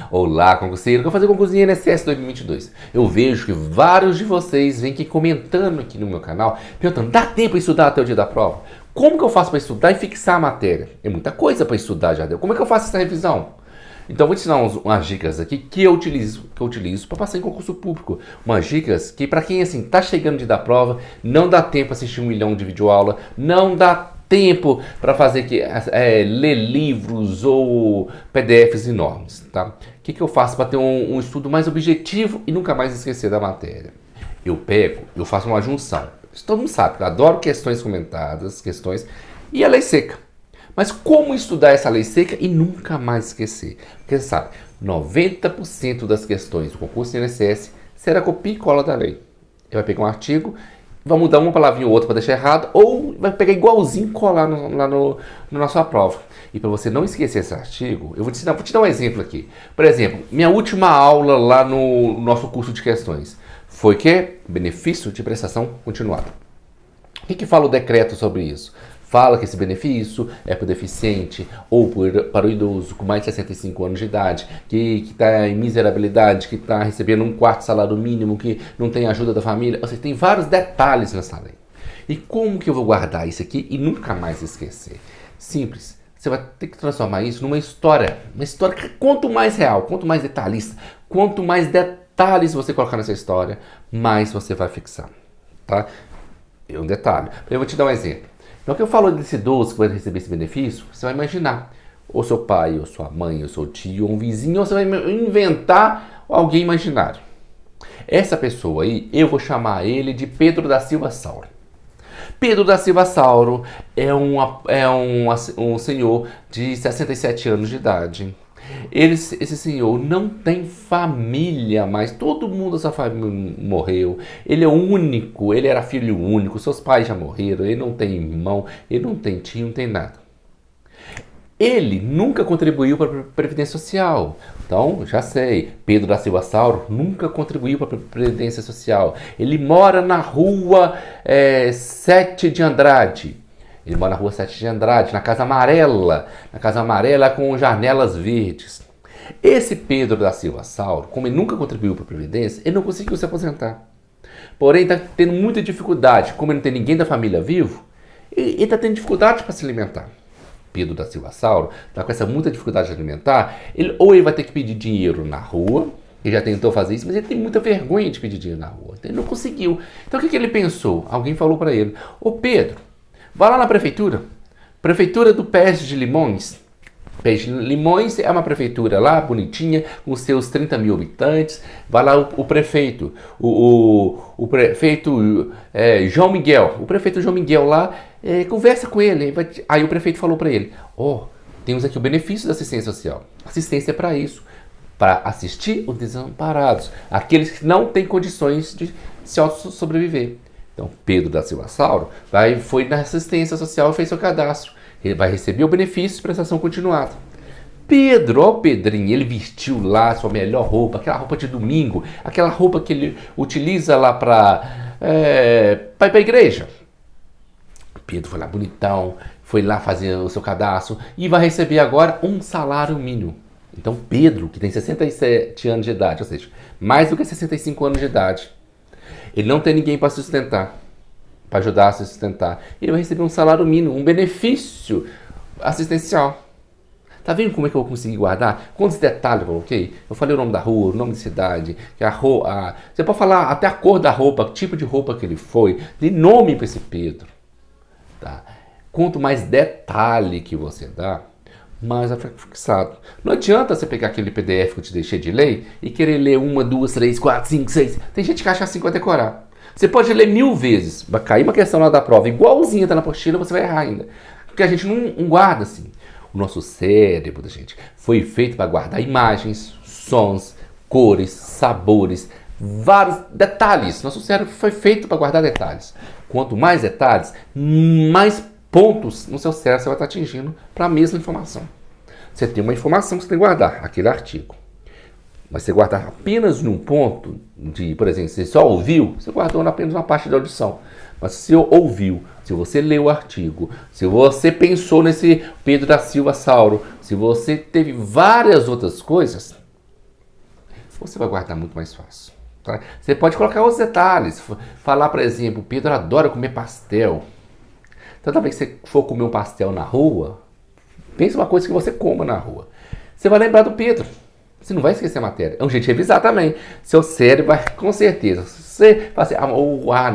Olá, concurseiro, que eu vou fazer concurso INSS 2022. Eu vejo que vários de vocês vêm aqui comentando aqui no meu canal, perguntando, dá tempo para estudar até o dia da prova? Como que eu faço para estudar e fixar a matéria? É muita coisa para estudar já deu. Como é que eu faço essa revisão? Então eu vou te ensinar umas dicas aqui que eu utilizo para passar em concurso público. Umas dicas que para quem assim tá chegando no dia da prova, não dá tempo para assistir 1 milhão de videoaula, não dá tempo para fazer ler livros ou PDFs enormes, tá? O que eu faço para ter um estudo mais objetivo e nunca mais esquecer da matéria? Eu faço uma junção. Todo mundo sabe que eu adoro questões comentadas, e a lei seca. Mas como estudar essa lei seca e nunca mais esquecer? Porque você sabe, 90% das questões do concurso INSS será copia e cola da lei. Ele vai pegar um artigo, vai mudar uma palavrinha ou outra para deixar errado, ou vai pegar igualzinho e colar na sua prova. E para você não esquecer esse artigo, eu vou te dar um exemplo aqui. Por exemplo, minha última aula lá no nosso curso de questões foi que benefício de prestação continuada. O que fala o decreto sobre isso? Fala que esse benefício é para o deficiente ou para o idoso com mais de 65 anos de idade, que está em miserabilidade, que está recebendo 1/4 salário mínimo, que não tem ajuda da família. Ou seja, tem vários detalhes nessa lei. E como que eu vou guardar isso aqui e nunca mais esquecer? Simples. Você vai ter que transformar isso numa história. Uma história que quanto mais real, quanto mais detalhista, quanto mais detalhes você colocar nessa história, mais você vai fixar. Tá? É um detalhe. Eu vou te dar um exemplo. Então, que eu falo desse idoso que vai receber esse benefício, você vai imaginar ou seu pai, ou sua mãe, ou seu tio, ou um vizinho, ou você vai inventar alguém imaginário. Essa pessoa aí, eu vou chamar ele de Pedro da Silva Sauro. Pedro da Silva Sauro é um senhor de 67 anos de idade. Esse senhor não tem família mais, todo mundo da sua família morreu, ele é único, ele era filho único, seus pais já morreram, ele não tem irmão, ele não tem tio, não tem nada. Ele nunca contribuiu para a Previdência Social. Então, já sei, Pedro da Silva Sauro nunca contribuiu para a Previdência Social. Ele mora na rua 7 de Andrade. Ele mora na rua 7 de Andrade, na Casa Amarela com janelas verdes. Esse Pedro da Silva Sauro, como ele nunca contribuiu para a Previdência, ele não conseguiu se aposentar. Porém, está tendo muita dificuldade. Como ele não tem ninguém da família vivo, ele está tendo dificuldade para se alimentar. Pedro da Silva Sauro está com essa muita dificuldade de alimentar, ou ele vai ter que pedir dinheiro na rua, ele já tentou fazer isso, mas ele tem muita vergonha de pedir dinheiro na rua. Então, ele não conseguiu. Então, o que ele pensou? Alguém falou para ele, ô Pedro, vai lá na prefeitura do PS de Limões. PS de Limões é uma prefeitura lá, bonitinha, com seus 30 mil habitantes. Vai lá o prefeito, o prefeito João Miguel. O prefeito João Miguel lá, conversa com ele. Aí o prefeito falou para ele, temos aqui o benefício da assistência social. Assistência é para isso, para assistir os desamparados, aqueles que não têm condições de se sobreviver. Então, Pedro da Silva Sauro foi na assistência social e fez seu cadastro. Ele vai receber o benefício de prestação continuada. Pedro, Pedrinho, ele vestiu lá sua melhor roupa, aquela roupa de domingo, aquela roupa que ele utiliza lá para ir para a igreja. Pedro foi lá bonitão, foi lá fazer o seu cadastro e vai receber agora um salário mínimo. Então, Pedro, que tem 67 anos de idade, ou seja, mais do que 65 anos de idade, ele não tem ninguém para sustentar, para ajudar a se sustentar. Ele vai receber um salário mínimo, um benefício assistencial. Tá vendo como é que eu vou conseguir guardar? Quantos detalhes eu coloquei? Eu falei o nome da rua, o nome da cidade, você pode falar até a cor da roupa, que tipo de roupa que ele foi, de nome para esse Pedro. Tá? Quanto mais detalhe que você dá, mais vai ficar fixado. Não adianta você pegar aquele PDF que eu te deixei de ler e querer ler 1, 2, 3, 4, 5, 6. Tem gente que acha assim que vai decorar. Você pode ler 1000 vezes, vai cair uma questão lá da prova, igualzinha tá na apostila, você vai errar ainda. Porque a gente não guarda assim. O nosso cérebro da gente foi feito para guardar imagens, sons, cores, sabores, vários detalhes. Nosso cérebro foi feito para guardar detalhes. Quanto mais detalhes, mais pontos no seu cérebro você vai estar atingindo para a mesma informação. Você tem uma informação que você tem que guardar, aquele artigo. Mas você guardar apenas num ponto, por exemplo, você só ouviu, você guardou apenas uma parte da audição. Mas se você ouviu, se você leu o artigo, se você pensou nesse Pedro da Silva Sauro, se você teve várias outras coisas, você vai guardar muito mais fácil. Tá? Você pode colocar os detalhes. Falar, por exemplo, Pedro adora comer pastel. Toda vez que você for comer um pastel na rua, pense uma coisa que você coma na rua. Você vai lembrar do Pedro. Você não vai esquecer a matéria. É um jeito de revisar também. Seu cérebro vai, com certeza. Você vai assim,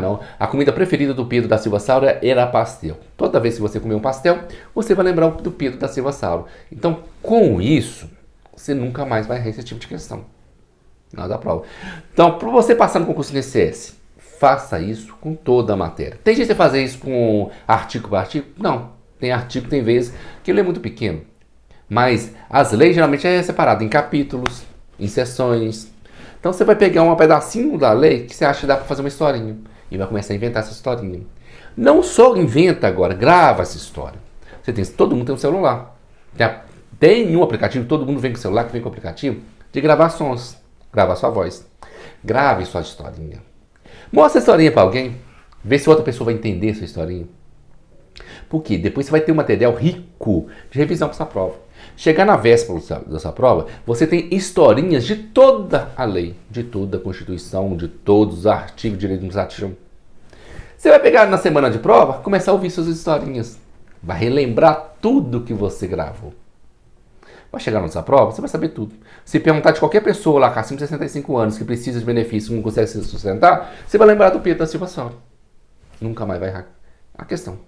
não. A comida preferida do Pedro da Silva Sauro era pastel. Toda vez que você comer um pastel, você vai lembrar do Pedro da Silva Sauro. Então, com isso, você nunca mais vai errar esse tipo de questão. Nada da prova. Então, para você passar no concurso do INSS, faça isso com toda a matéria. Tem jeito de fazer isso com artigo por artigo? Não. Tem artigo, tem vezes que ele é muito pequeno. Mas as leis geralmente é separado em capítulos, em seções. Então você vai pegar um pedacinho da lei que você acha que dá para fazer uma historinha. E vai começar a inventar essa historinha. Não só inventa agora, grava essa história. Todo mundo tem um celular. Tem um aplicativo, todo mundo vem com o celular, que vem com o aplicativo, de gravar sons, gravar sua voz. Grave sua historinha. Mostra a historinha para alguém, vê se outra pessoa vai entender sua historinha. Porque depois você vai ter um material rico de revisão para sua prova. Chegar na véspera da sua prova, você tem historinhas de toda a lei, de toda a Constituição, de todos os artigos de direito administrativo. Você vai pegar na semana de prova, começar a ouvir suas historinhas. Vai relembrar tudo que você gravou. Vai chegar na sua prova, você vai saber tudo. Se perguntar de qualquer pessoa lá com acima de 65 anos que precisa de benefício e não consegue se sustentar, você vai lembrar do Pedro da Silva Sauro. Nunca mais vai errar a questão.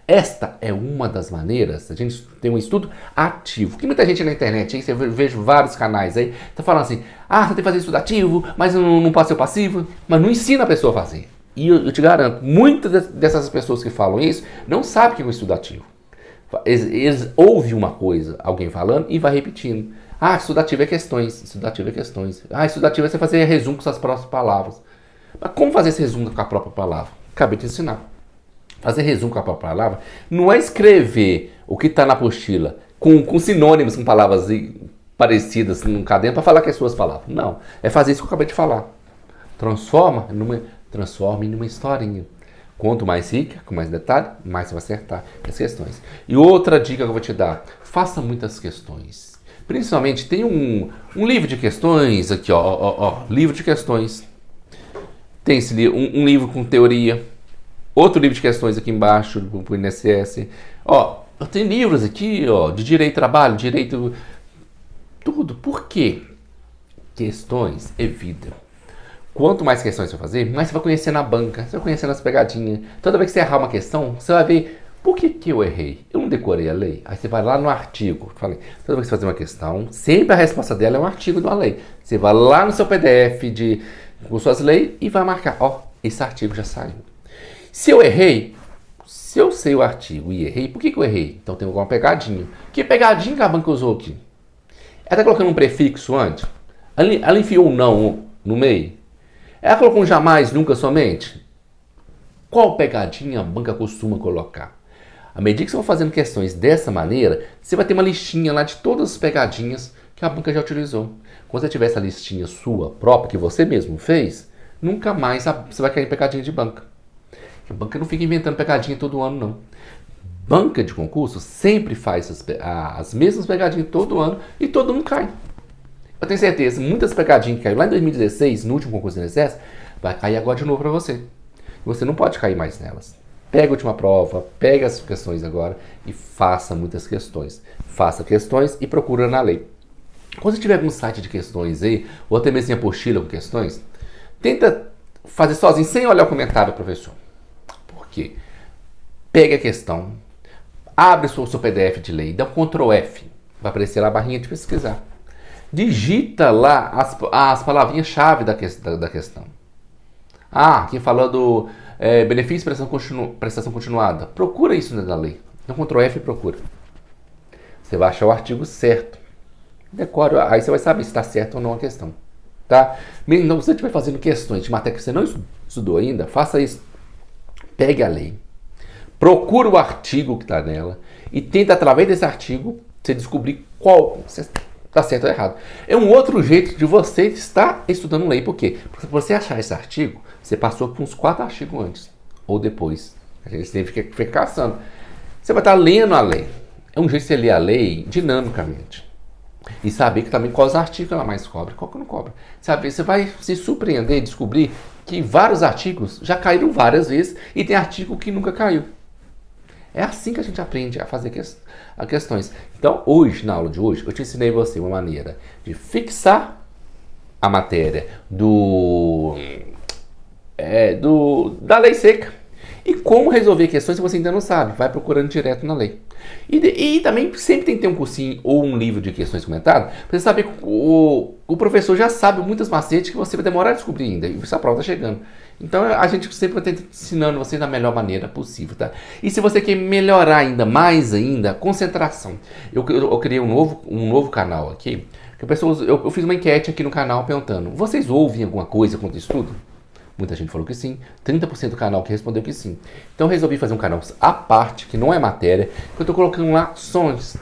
Esta é uma das maneiras, a gente tem um estudo ativo. Que muita gente na internet, aí você vejo vários canais aí, tá falando assim, você tem que fazer estudo ativo, mas não pode ser o passivo, mas não ensina a pessoa a fazer. E eu te garanto, muitas dessas pessoas que falam isso não sabem o que é um estudo ativo. Eles ouvem uma coisa, alguém falando, e vai repetindo. Estudo ativo é questões, estudo ativo é questões. Estudo ativo é você fazer resumo com suas próprias palavras. Mas como fazer esse resumo com a própria palavra? Acabei de ensinar. Fazer resumo com a própria palavra não é escrever o que está na apostila com sinônimos, com palavras parecidas num caderno para falar que é suas palavras. Não, é fazer isso que eu acabei de falar. Transforme numa historinha. Quanto mais rica, com mais detalhe, mais você vai acertar as questões. E outra dica que eu vou te dar, faça muitas questões. Principalmente, tem um livro de questões aqui, livro de questões. Tem um livro com teoria. Outro livro de questões aqui embaixo, para o INSS. Eu tenho livros aqui, de direito do trabalho, direito... Tudo. Por quê? Questões é vida. Quanto mais questões você fazer, mais você vai conhecer na banca, você vai conhecer nas pegadinhas. Toda vez que você errar uma questão, você vai ver por que eu errei. Eu não decorei a lei. Aí você vai lá no artigo. Falei, toda vez que você fazer uma questão, sempre a resposta dela é um artigo de uma lei. Você vai lá no seu PDF com suas leis e vai marcar. Esse artigo já saiu. Se eu errei, se eu sei o artigo e errei, por que eu errei? Então tem alguma pegadinha. Que pegadinha que a banca usou aqui? Ela está colocando um prefixo antes? Ela enfiou um não no meio? Ela colocou um jamais, nunca, somente? Qual pegadinha a banca costuma colocar? À medida que você for fazendo questões dessa maneira, você vai ter uma listinha lá de todas as pegadinhas que a banca já utilizou. Quando você tiver essa listinha sua própria, que você mesmo fez, nunca mais você vai cair em pegadinha de banca. A banca não fica inventando pegadinha todo ano, não. Banca de concurso sempre faz as mesmas pegadinhas todo ano e todo mundo cai. Eu tenho certeza, muitas pegadinhas que caiu lá em 2016, no último concurso do INSS, vai cair agora de novo para você. Você não pode cair mais nelas. Pega a última prova, pega as questões agora e faça muitas questões. Faça questões e procura na lei. Quando você tiver algum site de questões aí, ou até mesmo em apostila com questões, tenta fazer sozinho, sem olhar o comentário do professor. Por quê? Pega a questão, abre o seu PDF de lei, dá um Ctrl F, vai aparecer lá a barrinha de pesquisar. Digita lá as palavrinhas-chave da questão. Aqui falando benefício de prestação continuada. Procura isso na lei. Dá um Ctrl F e procura. Você vai achar o artigo certo. Decora, aí você vai saber se está certo ou não a questão. Tá? Então, se você estiver fazendo questões de matéria que você não estudou ainda, faça isso. Pegue a lei. Procura o artigo que está nela e tenta, através desse artigo, você descobrir qual está certo ou errado. É um outro jeito de você estar estudando lei. Por quê? Porque se você achar esse artigo, você passou por uns 4 artigos antes ou depois. A gente tem que ficar caçando. Você vai estar lendo a lei. É um jeito de você ler a lei dinamicamente. E saber que também quais artigos ela mais cobra, qual que não cobra. Sabe, você vai se surpreender e descobrir que vários artigos já caíram várias vezes e tem artigo que nunca caiu. É assim que a gente aprende a fazer questões. Então, hoje, na aula de hoje, eu te ensinei você uma maneira de fixar a matéria da lei seca. E como resolver questões se você ainda não sabe. Vai procurando direto na lei. E também sempre tem que ter um cursinho ou um livro de questões comentadas para você saber que o professor já sabe muitas macetes que você vai demorar a descobrir ainda. E essa prova está chegando. Então a gente sempre vai estar ensinando você da melhor maneira possível, tá? E se você quer melhorar ainda mais a concentração. Eu criei um novo canal aqui. Que eu fiz uma enquete aqui no canal perguntando: vocês ouvem alguma coisa quando estudo? Muita gente falou que sim, 30% do canal que respondeu que sim. Então eu resolvi fazer um canal à parte, que não é matéria, que eu estou colocando lá sons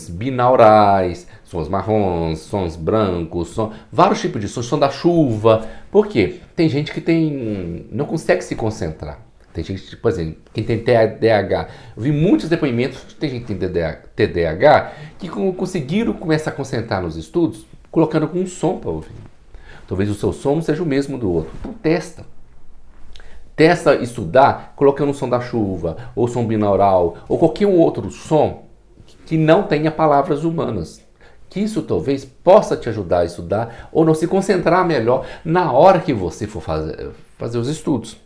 binaurais, sons marrons, sons brancos, vários tipos de sons, som da chuva. Por quê? Tem gente que não consegue se concentrar. Tem gente, por exemplo, quem tem TDAH. Eu vi muitos depoimentos, tem gente que tem TDAH, que conseguiram começar a concentrar nos estudos, colocando com um som para ouvir. Talvez o seu som não seja o mesmo do outro. Então testa. Testa estudar colocando o som da chuva, ou som binaural, ou qualquer outro som que não tenha palavras humanas. Que isso talvez possa te ajudar a estudar ou não se concentrar melhor na hora que você for fazer os estudos.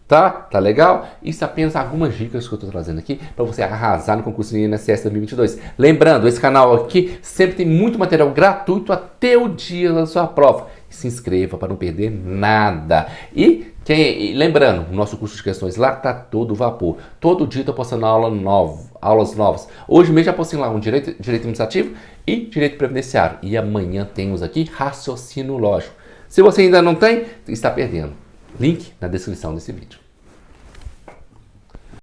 Tá legal? Isso é apenas algumas dicas que eu estou trazendo aqui para você arrasar no concurso INSS 2022. Lembrando, esse canal aqui sempre tem muito material gratuito até o dia da sua prova. Se inscreva para não perder nada. E lembrando, o nosso curso de questões lá está todo vapor. Todo dia estou postando aulas novas. Hoje mesmo já postei lá um direito administrativo e direito previdenciário. E amanhã temos aqui raciocínio lógico. Se você ainda não tem, está perdendo. Link na descrição desse vídeo.